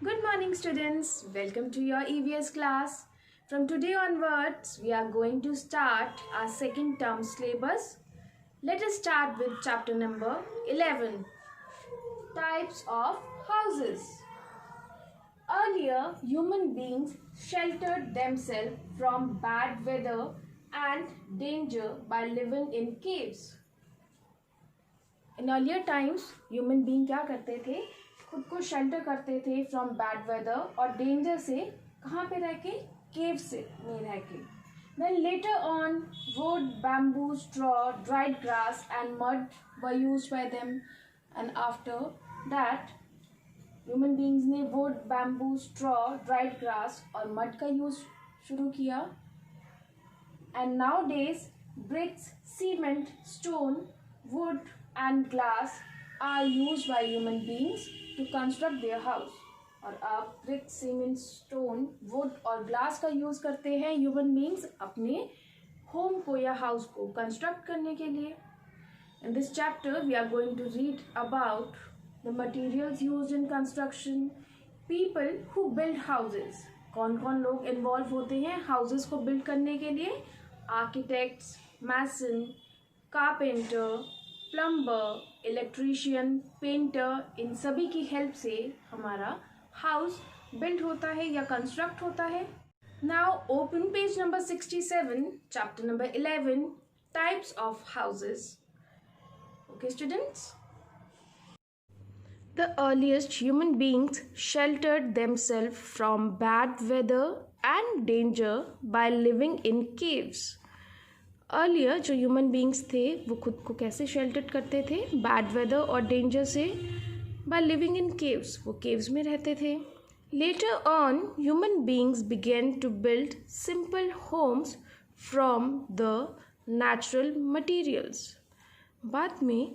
Good morning, students. Welcome to your EVS class. From today onwards, we are going to start our second term syllabus. Let us start with chapter number 11, Types of Houses. Earlier, human beings sheltered themselves from bad weather and danger by living in caves. In earlier times human being क्या करते थे, खुद को shelter करते थे from bad weather और danger से. कहाँ पे रह के? केव से में रह के. Then later on wood, bamboo, straw, dried grass and mud were used by them. And after that human beings ने wood, bamboo, straw, dried grass और मड का यूज शुरू किया. And nowadays bricks, cement, stone, wood and glass are used by human beings to construct their house. और अब brick, cement, stone, wood और glass का use करते हैं human beings अपने home को या house को construct करने के लिए. In this chapter we are going to read about the materials used in construction, people who build houses. कौन कौन लोग involve होते हैं houses को build करने के लिए? Architects, mason, carpenter, plumber, electrician, painter, इन सभी की हेल्प से हमारा हाउस बिल्ड होता है या कंस्ट्रक्ट होता है. Now open page number 67, chapter number 11, types of houses. Okay students, the earliest human beings sheltered themselves from bad weather and danger by living in caves. Earlier जो human beings थे वो खुद को कैसे शेल्टर करते थे बैड वेदर और danger से? By living in caves. वो केव्स में रहते थे. Later on human beings began to build simple homes from the natural materials. बाद में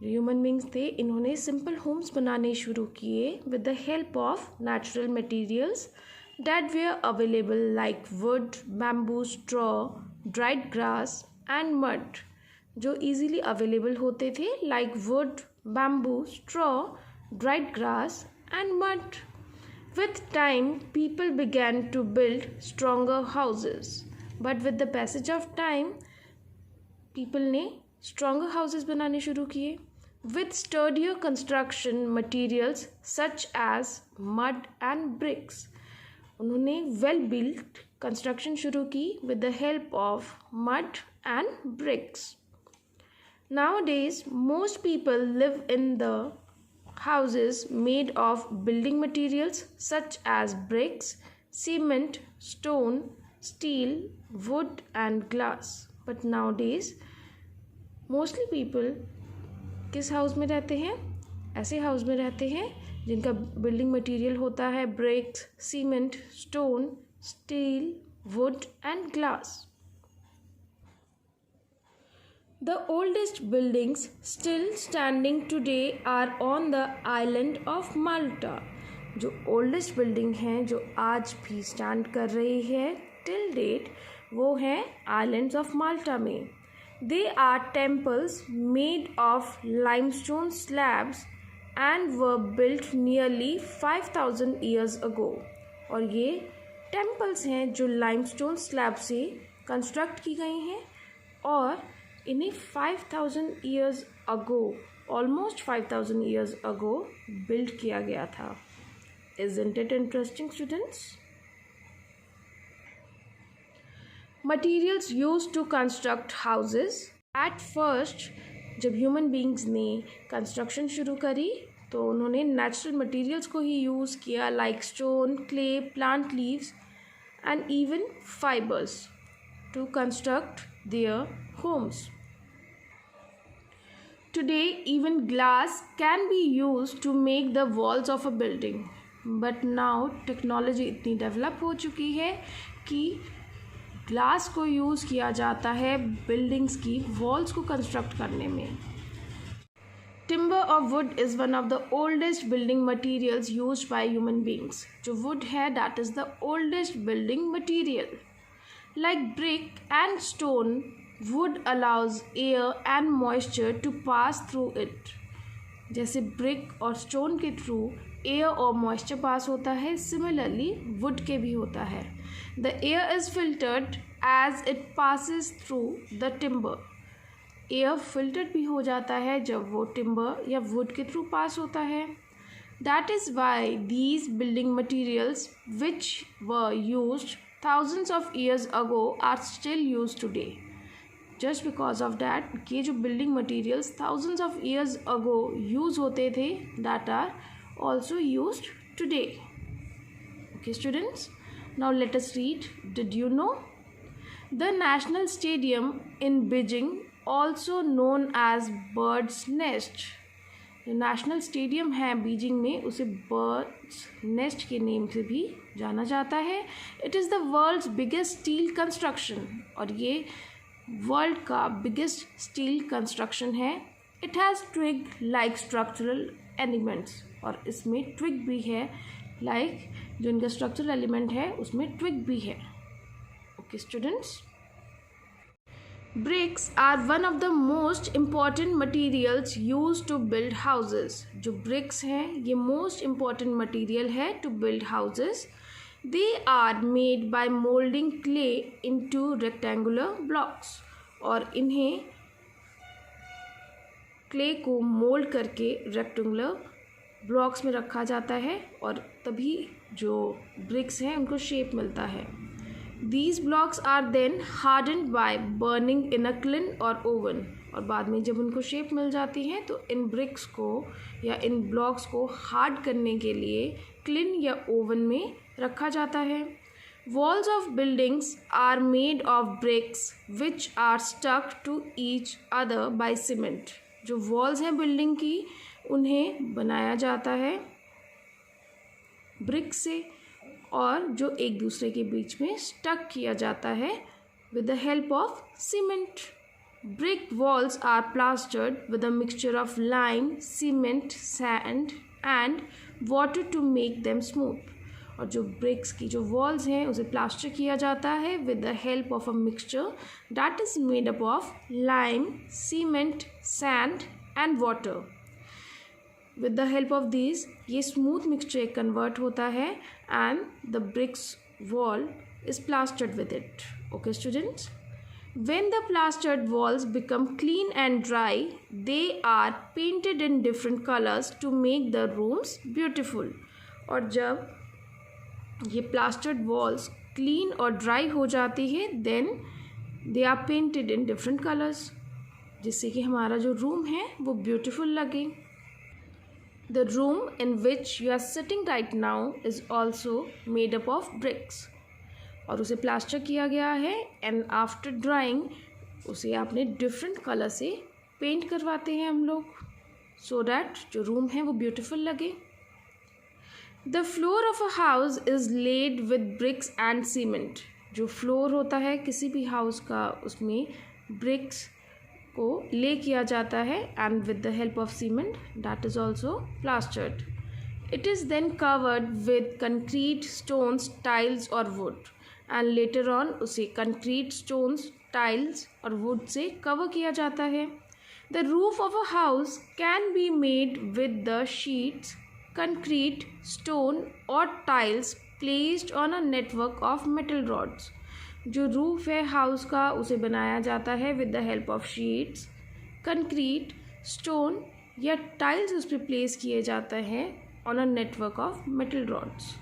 जो ह्यूमन बीइंग्स थे इन्होंने सिंपल होम्स बनाने शुरू किए with the help of natural materials that were available like wood, bamboo, straw, dried grass and mud. जो easily available होते थे like wood, bamboo, straw, dried grass and mud. With time, people began to build stronger houses. But with the passage of time, people ने stronger houses बनाने शुरू किए with sturdier construction materials such as mud and bricks. उन्होंने well built construction शुरू की with the help of mud and bricks. Nowadays most people live in the houses made of building materials such as bricks, cement, stone, steel, wood and glass. But nowadays mostly people किस house में रहते हैं? ऐसे house में रहते हैं जिनका building material होता है bricks, cement, stone, steel, wood and glass. The oldest buildings still standing today are on the island of Malta. जो ओल्डेस्ट बिल्डिंग हैं जो आज भी स्टैंड कर रही है टिल डेट वो हैं आइलैंड्स ऑफ माल्टा में. They are temples made of limestone slabs and were built nearly 5000 years ago. और ये टेम्पल्स हैं जो लाइमस्टोन स्लैब से कंस्ट्रक्ट की गई हैं और इन्हें 5000 years ago, almost 5000 years ago build किया गया था. Isn't it interesting, students? Materials used to construct houses. At first जब ह्यूमन बीइंग्स ने कंस्ट्रक्शन शुरू करी तो उन्होंने नेचुरल मटेरियल्स को ही यूज़ किया like stone, clay, plant leaves and even fibres to construct their homes. Today even glass can be used to make the walls of a building. But now technology इतनी develop हो चुकी है कि glass को use किया जाता है buildings की वॉल्स को कंस्ट्रक्ट करने में. टिम्बर और wood is one of the oldest building materials used by human beings. जो वुड है that is the oldest building material. Like brick and stone, wood allows air and moisture to pass through it. जैसे brick और stone के through air और moisture pass होता है, similarly wood के भी होता है। The air is filtered as it passes through the timber. Air filtered भी हो जाता है जब वो टिम्बर या वुड के थ्रू पास होता है। That is why these building materials which were used thousands of years ago are still used today. Just because of that, ये जो building materials thousands of years ago use होते थे, that are also used today. Okay students, now let us read. Did you know? The National Stadium in Beijing, also known as Bird's Nest. जो national stadium है Beijing में, उसे birds nest के name से भी जाना जाता है। It is the world's biggest steel construction, और ये वर्ल्ड का बिगेस्ट स्टील कंस्ट्रक्शन है। It has twig like structural elements, और इसमें ट्विग भी है, लाइक जो इनका स्ट्रक्चरल एलिमेंट है उसमें ट्विग भी है। Okay students, Bricks are one of the most important materials used to build houses. जो bricks हैं ये most important material है to build houses. They are made by molding clay into rectangular blocks. और इन्हें clay को mold करके rectangular blocks में रखा जाता है, और तभी जो bricks हैं उनको shape मिलता है। These blocks are then hardened by burning in a kiln or oven. और बाद में जब उनको शेप मिल जाती है तो इन ब्रिक्स को या इन ब्लॉक्स को हार्ड करने के लिए क्लिन या ओवन में रखा जाता है। Walls of buildings are made of bricks which are stuck to each other by cement. जो वॉल्स हैं बिल्डिंग की उन्हें बनाया जाता है ब्रिक से, और जो एक दूसरे के बीच में स्टक किया जाता है with the help of cement. Brick walls are plastered with a mixture of lime, cement, sand and water to make them smooth. और जो ब्रिक्स की जो वॉल्स हैं उसे प्लास्टर किया जाता है with the help of a mixture that is made up of lime, cement, sand and water. With the help of these ये smooth mixture convert होता है and the bricks wall is plastered with it. Okay students, when the plastered walls become clean and dry, they are painted in different colors to make the rooms beautiful. और जब ये plastered walls clean और dry हो जाती है then they are painted in different colors, जिससे कि हमारा जो room है वो beautiful लगे। The room in which you are sitting right now is also made up of bricks. और उसे प्लास्टर किया गया है एंड आफ्टर ड्राइंग उसे आपने डिफरेंट कलर से पेंट करवाते हैं हम लोग, सो डैट जो रूम है वो ब्यूटीफुल लगे। The floor of a house is laid with bricks and cement. जो फ्लोर होता है किसी भी हाउस का उसमें ब्रिक्स को ले किया जाता है and with the help of cement that is also plastered. It is then covered with concrete, stones, tiles और वुड, एंड लेटर ऑन उसे कंक्रीट, स्टोन्स, टाइल्स और वुड से कवर किया जाता है। The roof of a house can be made with the sheets, concrete, stone और tiles placed on a network of metal rods. जो roof है house का उसे बनाया जाता है with the help of sheets, concrete, stone या टाइल्स उस पर प्लेस किए जाते हैं on a network of metal rods.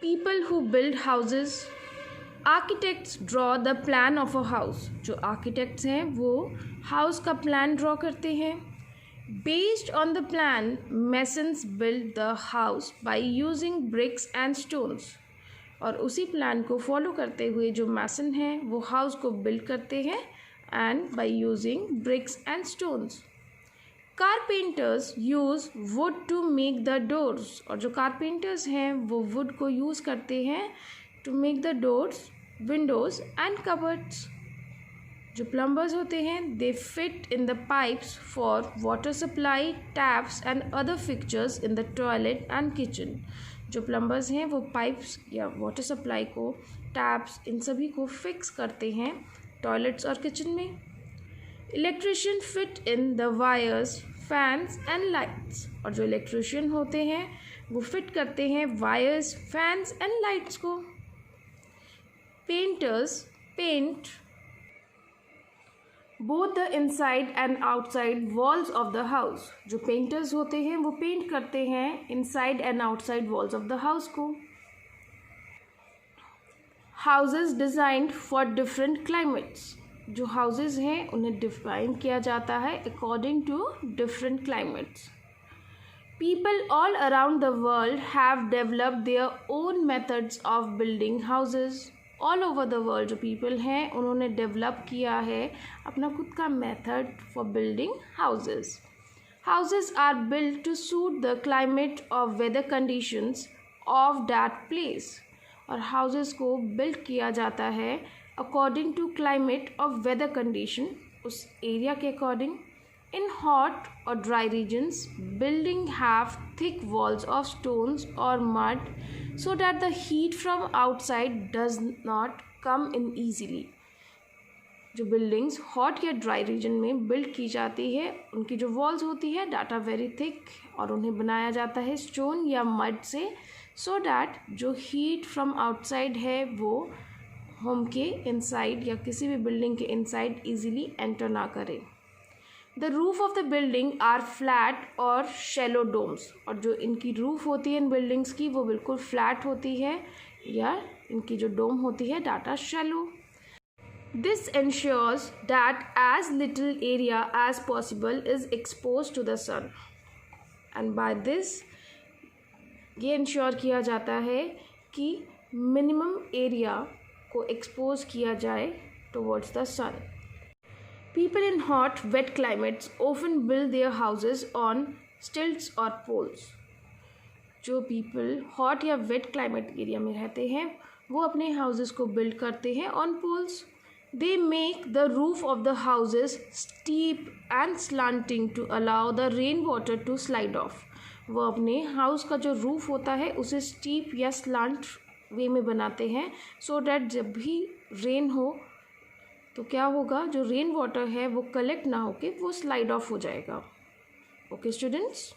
People who build houses, architects draw the plan of a house. जो आर्किटेक्ट्स हैं वो हाउस का प्लान ड्रॉ करते हैं। Based on the plan masons build the house by using bricks and stones. और उसी plan को follow करते हुए जो मैसन हैं वो हाउस को बिल्ड करते हैं and by using bricks and stones. Carpenters use wood to make the doors. और जो कारपेंटर्स हैं वो वुड को यूज़ करते हैं to make the doors, windows and cupboards. जो प्लम्बर्स होते हैं they fit in the pipes for water supply, taps and other fixtures in the toilet and kitchen. जो प्लम्बर्स हैं वो पाइप्स या वाटर सप्लाई को, टैप्स, इन सभी को फिक्स करते हैं टॉयलेट्स और किचन में। Electrician fit in the wires fans and lights, और जो इलेक्ट्रिशियन होते हैं वो फिट करते हैं वायर्स, फैंस एंड लाइट्स को। Painters paint both the inside and outside walls of the house. जो पेंटर्स होते हैं वो पेंट करते हैं inside and outside walls of the house को। Houses designed for different climates. जो हाउसेस हैं उन्हें डिफाइन किया जाता है according to different climates. People all around the world have developed their own methods of building houses. All over the world जो people हैं उन्होंने डेवलप किया है अपना खुद का method for building houses. Houses are built to suit the climate of weather conditions of that place. और houses को बिल्ड किया जाता है according to climate of weather condition, उस एरिया के अकॉर्डिंग। इन हॉट और dry regions building have thick walls of stones और mud so that the heat from outside does not come in easily। जो buildings hot या dry region में build की जाती है उनकी जो वॉल्स होती है दैट आर वेरी थिक, और उन्हें बनाया जाता है स्टोन या मड से, सो दैट जो हीट फ्रॉम आउटसाइड है वो होम के इनसाइड या किसी भी बिल्डिंग के इनसाइड इजीली एंटर ना करे। The roof of the building are flat और शैलो डोम्स, और जो इनकी रूफ होती है इन बिल्डिंग्स की वो बिल्कुल फ्लैट होती है या इनकी जो डोम होती है that are shallow. This ensures that as little area as possible is exposed to the sun, and by this ये इंश्योर किया जाता है कि मिनिमम एरिया को एक्सपोज किया जाए towards the sun. People in hot, wet climates often build their houses on stilts or poles। जो people hot या wet climate एरिया में रहते हैं वो अपने houses को build करते हैं on poles। They make the roof of the houses steep and slanting to allow the rainwater to slide off। वो अपने house का जो roof होता है उसे steep या slant वे में बनाते हैं so that जब भी rain हो तो क्या होगा, जो रेन वाटर है वो कलेक्ट ना होके वो स्लाइड ऑफ हो जाएगा। Okay students,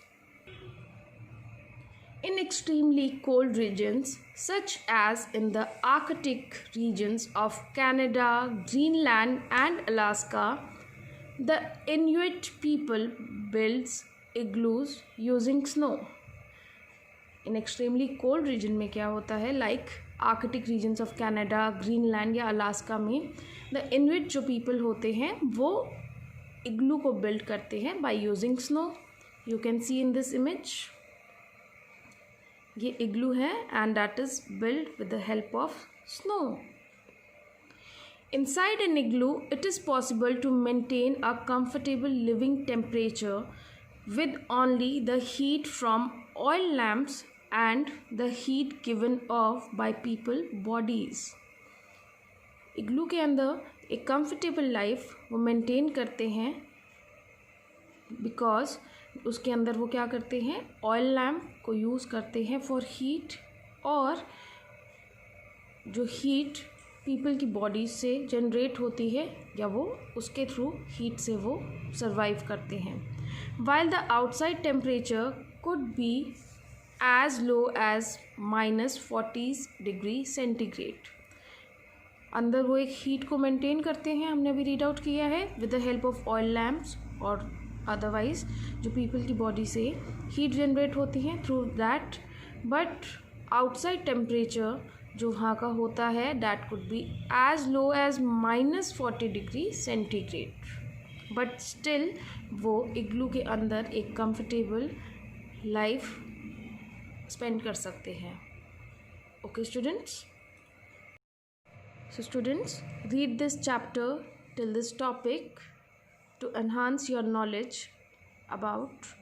in extremely cold regions such as in the Arctic regions of Canada, Greenland and Alaska, the Inuit people builds igloos using snow. In extremely cold region में क्या होता है, like Arctic regions of Canada, Greenland या Alaska में the Inuit जो people होते हैं वो इग्लू को बिल्ड करते हैं by using snow. You can see in this image, ये इग्लू है and that is build with the help of snow. Inside an igloo it is possible to maintain a comfortable living temperature with only the heat from oil lamps and the heat given off by people bodies। इग्लू के अंदर एक comfortable life वो maintain करते हैं because उसके अंदर वो क्या करते हैं, ऑयल लैम्प को यूज़ करते हैं फॉर हीट, और जो हीट पीपल की बॉडी से जनरेट होती है या वो उसके थ्रू हीट से वो सर्वाइव करते हैं। While the outside temperature could be as low as -40 degree centigrade. अंदर वो एक हीट को मेंटेन करते हैं, हमने अभी रीड आउट किया है, with the help of oil lamps, और अदरवाइज जो पीपल की बॉडी से हीट जनरेट होती है through that. But outside temperature जो वहाँ का होता है that could be as low as -40 degree centigrade, but still वो इग्लू के अंदर एक कंफर्टेबल लाइफ स्पेंड कर सकते हैं। Okay students, so students read this chapter till this topic to enhance your knowledge about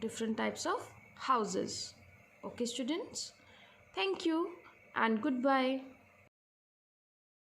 different types of houses. Okay students, thank you and goodbye।